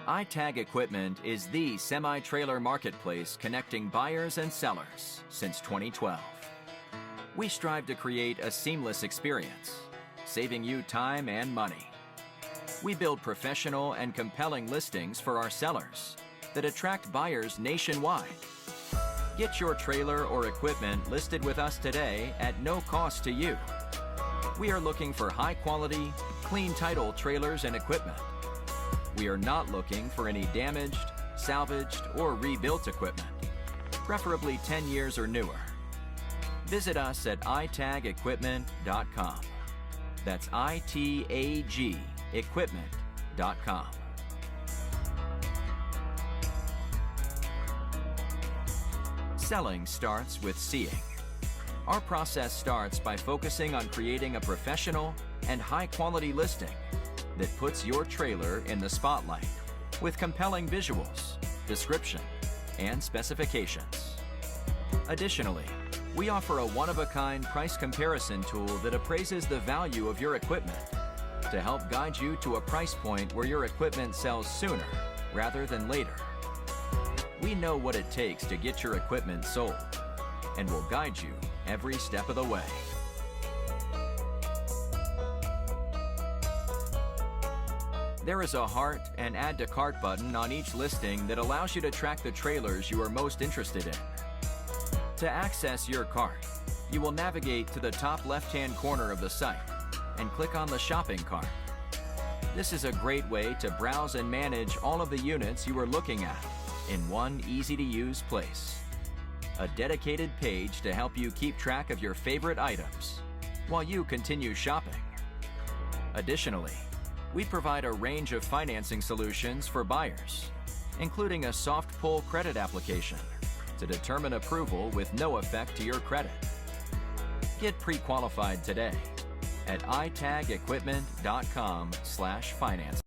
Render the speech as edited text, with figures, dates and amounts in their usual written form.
ITAG Equipment is the semi-trailer marketplace connecting buyers and sellers since 2012. We strive to create a seamless experience, saving you time and money. We build professional and compelling listings for our sellers that attract buyers nationwide. Get your trailer or equipment listed with us today at no cost to you. We are looking for high-quality, clean title trailers and equipment. We are not looking for any damaged, salvaged, or rebuilt equipment, preferably 10 years or newer. Visit us at itagequipment.com. That's ITAG equipment.com. Selling starts with seeing. Our process starts by focusing on creating a professional and high-quality listing that puts your trailer in the spotlight with compelling visuals, description, and specifications. Additionally, we offer a one-of-a-kind price comparison tool that appraises the value of your equipment to help guide you to a price point where your equipment sells sooner rather than later. We know what it takes to get your equipment sold and will guide you every step of the way. There is a heart and add to cart button on each listing that allows you to track the trailers you are most interested in. To access your cart, you will navigate to the top left-hand corner of the site and click on the shopping cart. This is a great way to browse and manage all of the units you are looking at in one easy-to-use place. A dedicated page to help you keep track of your favorite items while you continue shopping. Additionally, we provide a range of financing solutions for buyers, including a soft pull credit application to determine approval with no effect to your credit. Get pre-qualified today at itagequipment.com/financing.